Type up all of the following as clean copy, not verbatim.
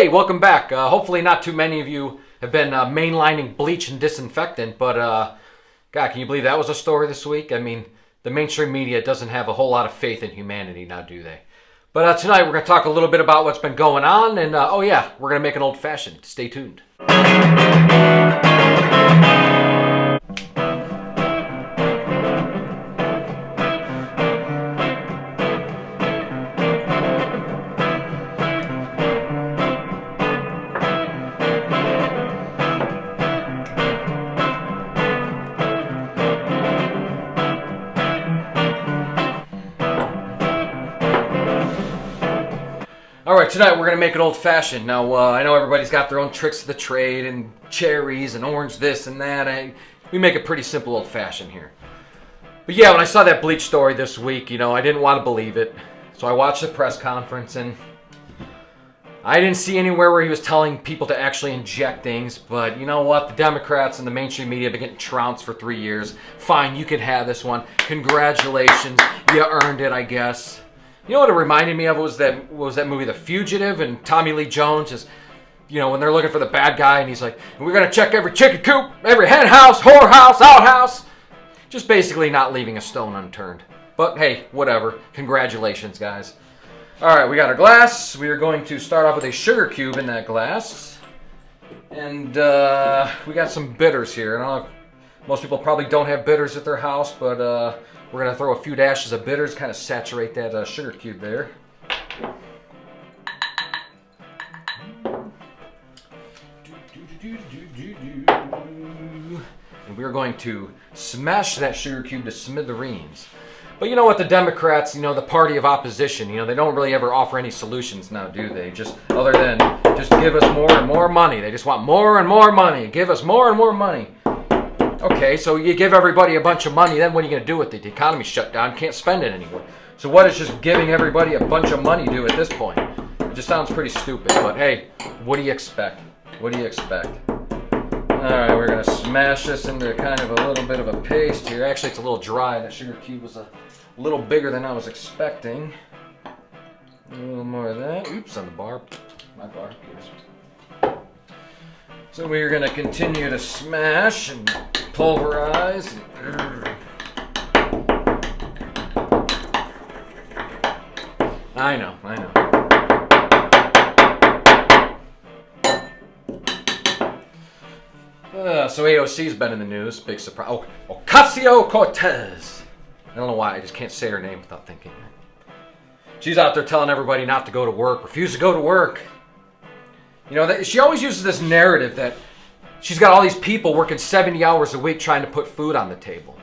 Hey, welcome back. Hopefully not too many of you have been mainlining bleach and disinfectant, but God, can you believe that was a story this week? I mean, the mainstream media doesn't have a whole lot of faith in humanity now, do they? But tonight we're going to talk a little bit about what's been going on, and oh yeah, we're going to make an old-fashioned. Stay tuned. Alright, tonight we're going to make it old-fashioned. Now, I know everybody's got their own tricks of the trade, and cherries, and orange this and that. We make it pretty simple old-fashioned here. But yeah, when I saw that bleach story this week, I didn't want to believe it. So I watched the press conference, and I didn't see anywhere where he was telling people to actually inject things. But you know what? The Democrats and the mainstream media have been getting trounced for 3 years. Fine, you can have this one. Congratulations. You earned it, I guess. You know what it reminded me of was that movie The Fugitive, and Tommy Lee Jones is, when they're looking for the bad guy, and he's like, we're going to check every chicken coop, every hen house, whorehouse, outhouse. Just basically not leaving a stone unturned. But hey, whatever. Congratulations, guys. All right, we got our glass. We are going to start off with a sugar cube in that glass. And we got some bitters here. I don't know if most people probably don't have bitters at their house, but we're going to throw a few dashes of bitters, kind of saturate that sugar cube there. And we're going to smash that sugar cube to smithereens. But you know what, the Democrats, the party of opposition, they don't really ever offer any solutions now, do they? Other than just give us more and more money. They just want more and more money. Give us more and more money. Okay, so you give everybody a bunch of money, then what are you going to do with it? The economy's shut down, can't spend it anymore. So what does just giving everybody a bunch of money do at this point? It just sounds pretty stupid, but hey, what do you expect? What do you expect? Alright, we're going to smash this into kind of a little bit of a paste here. Actually, it's a little dry. That sugar cube was a little bigger than I was expecting. A little more of that. Oops, on the bar. My bar. So we're going to continue to smash and pulverize. I know. So AOC's been in the news. Big surprise. Oh, Ocasio-Cortez. I don't know why. I just can't say her name without thinking. She's out there telling everybody not to go to work. Refuse to go to work. She always uses this narrative that she's got all these people working 70 hours a week trying to put food on the table.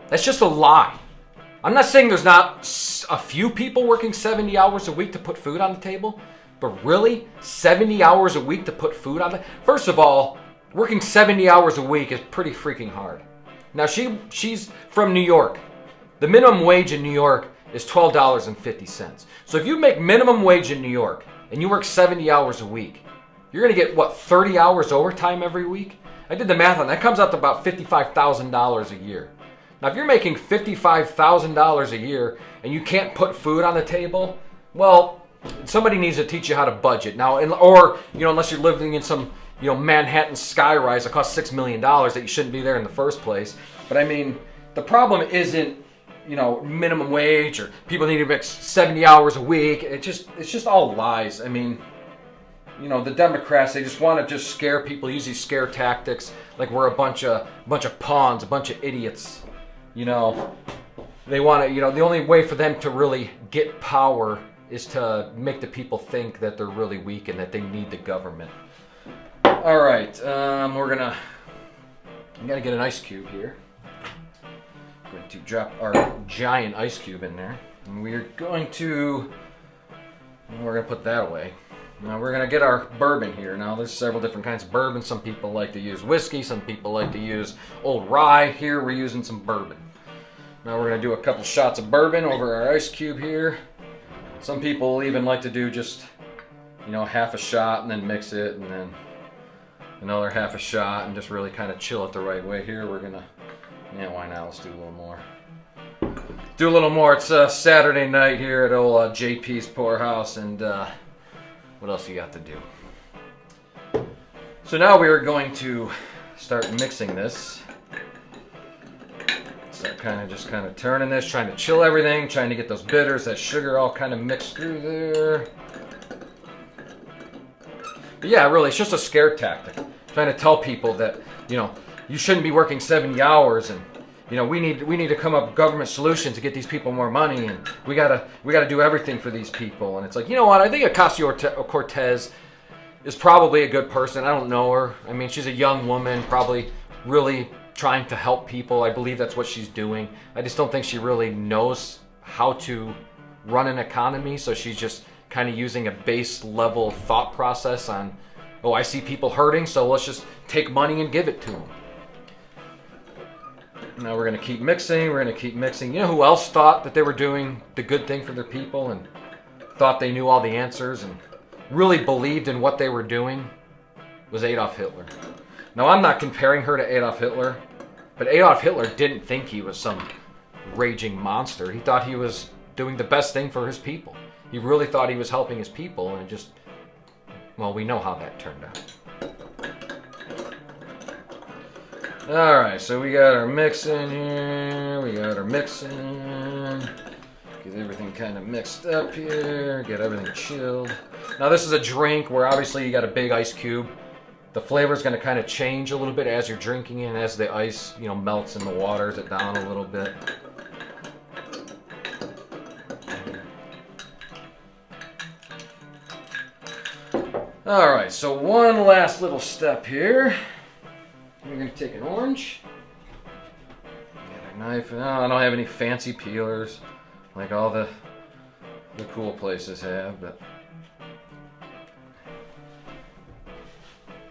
That's just a lie. I'm not saying there's not a few people working 70 hours a week to put food on the table, but really, 70 hours a week to put food on the... First of all, working 70 hours a week is pretty freaking hard. Now, she's from New York. The minimum wage in New York is $12.50. So if you make minimum wage in New York, and you work 70 hours a week, you're going to get, 30 hours overtime every week? I did the math on that. That comes out to about $55,000 a year. Now, if you're making $55,000 a year and you can't put food on the table, well, somebody needs to teach you how to budget. Now, unless you're living in some, Manhattan skyrise that costs $6 million that you shouldn't be there in the first place. But I mean, the problem isn't, minimum wage or people need to make 70 hours a week. It's just all lies. I mean, the Democrats, they just want to just scare people, use these scare tactics like we're a bunch of pawns, a bunch of idiots. They want to, the only way for them to really get power is to make the people think that they're really weak and that they need the government. All right, I'm gonna get an ice cube here. Going to drop our giant ice cube in there, and we're going to put that away. Now we're going to get our bourbon here. Now there's several different kinds of bourbon. Some people like to use whiskey, some people like to use old rye. Here we're using some bourbon. Now we're going to do a couple shots of bourbon over our ice cube here. Some people even like to do just, half a shot and then mix it, and then another half a shot and just really kind of chill it the right way. Here we're going to, why not? Let's do a little more. do a little more. It's Saturday night here at old JP's Poorhouse, and What else you got to do? So now we are going to start mixing this. Start just kind of turning this, trying to chill everything, trying to get those bitters, that sugar all kind of mixed through there. But yeah, really, it's just a scare tactic. Trying to tell people that, you know, you shouldn't be working 70 hours, and you know, we need to come up with government solutions to get these people more money, and we gotta do everything for these people. And it's like, you know what? I think Ocasio-Cortez is probably a good person. I don't know her. I mean, she's a young woman, probably really trying to help people. I believe that's what she's doing. I just don't think she really knows how to run an economy, so she's just kind of using a base level thought process on, oh, I see people hurting, so let's just take money and give it to them. Now we're going to keep mixing, we're going to keep mixing. You know who else thought that they were doing the good thing for their people and thought they knew all the answers and really believed in what they were doing? Was Adolf Hitler. Now I'm not comparing her to Adolf Hitler, but Adolf Hitler didn't think he was some raging monster. He thought he was doing the best thing for his people. He really thought he was helping his people, and it just, well, we know how that turned out. Alright, so we got our mixing here, we got our mixing. Get everything kind of mixed up here, get everything chilled. Now this is a drink where obviously you got a big ice cube. The flavor is going to kind of change a little bit as you're drinking it, as the ice, you know, melts in the waters it down a little bit. Alright, so one last little step here. We're going to take an orange. Get our knife. Oh, I don't have any fancy peelers like all the cool places have, but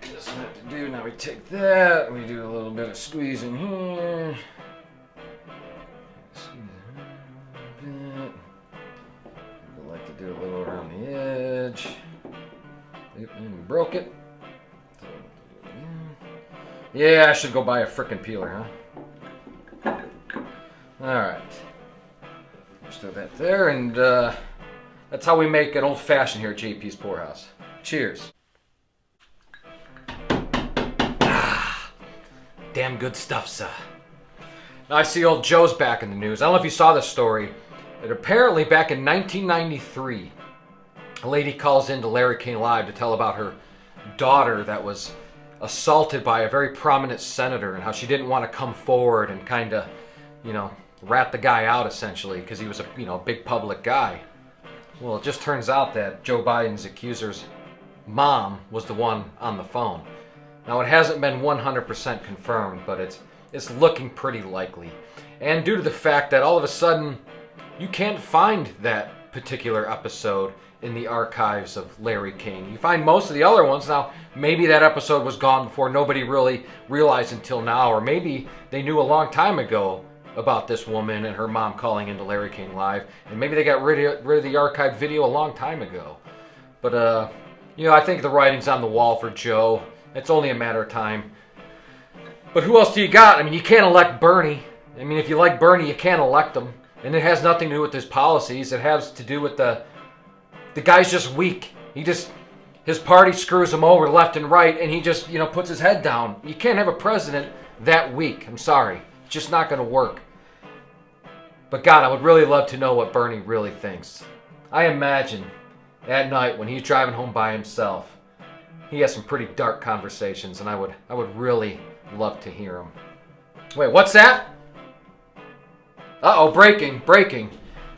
that's what I have to do. Now we take that, we do a little bit of squeezing here. Squeeze a little bit. I like to do a little around the edge. Yep, and we broke it. Yeah, I should go buy a frickin' peeler, huh? Alright. Just throw that there, and that's how we make an old-fashioned here at JP's Poorhouse. Cheers. Ah, damn good stuff, sir. Now I see old Joe's back in the news. I don't know if you saw this story, but apparently back in 1993, a lady calls into Larry King Live to tell about her daughter that was assaulted by a very prominent senator and how she didn't want to come forward and kind of, you know, rat the guy out essentially because he was a, you know, big public guy. Well, it just turns out that Joe Biden's accuser's mom was the one on the phone. Now it hasn't been 100% confirmed, but it's looking pretty likely. And due to the fact that all of a sudden you can't find that particular episode in the archives of Larry King. You find most of the other ones. Now, maybe that episode was gone before nobody really realized until now, or maybe they knew a long time ago about this woman and her mom calling into Larry King Live, and maybe they got rid of the archived video a long time ago. But, you know, I think the writing's on the wall for Joe. It's only a matter of time. But who else do you got? I mean, you can't elect Bernie. I mean, if you like Bernie, you can't elect him. And it has nothing to do with his policies. It has to do with the guy's just weak. His party screws him over left and right, and he just, you know, puts his head down. You can't have a president that weak. I'm sorry. It's just not going to work. But God, I would really love to know what Bernie really thinks. I imagine at night when he's driving home by himself, he has some pretty dark conversations, and I would really love to hear them. Wait, what's that? Uh-oh, breaking.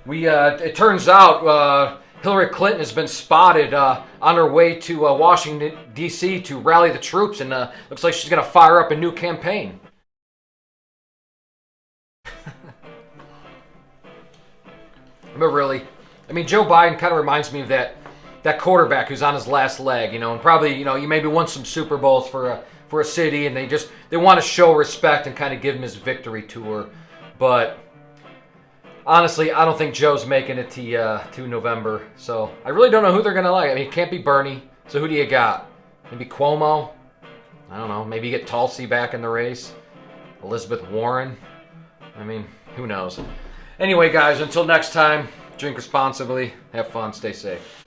It turns out Hillary Clinton has been spotted on her way to Washington, D.C. to rally the troops, and looks like she's going to fire up a new campaign. But really, I mean, Joe Biden kind of reminds me of that quarterback who's on his last leg, you know, and probably, you know, you maybe won some Super Bowls for a city, and they want to show respect and kind of give him his victory tour. But honestly, I don't think Joe's making it to November, so I really don't know who they're going to like. I mean, it can't be Bernie, so who do you got? Maybe Cuomo? I don't know. Maybe you get Tulsi back in the race? Elizabeth Warren? I mean, who knows? Anyway, guys, until next time, drink responsibly, have fun, stay safe.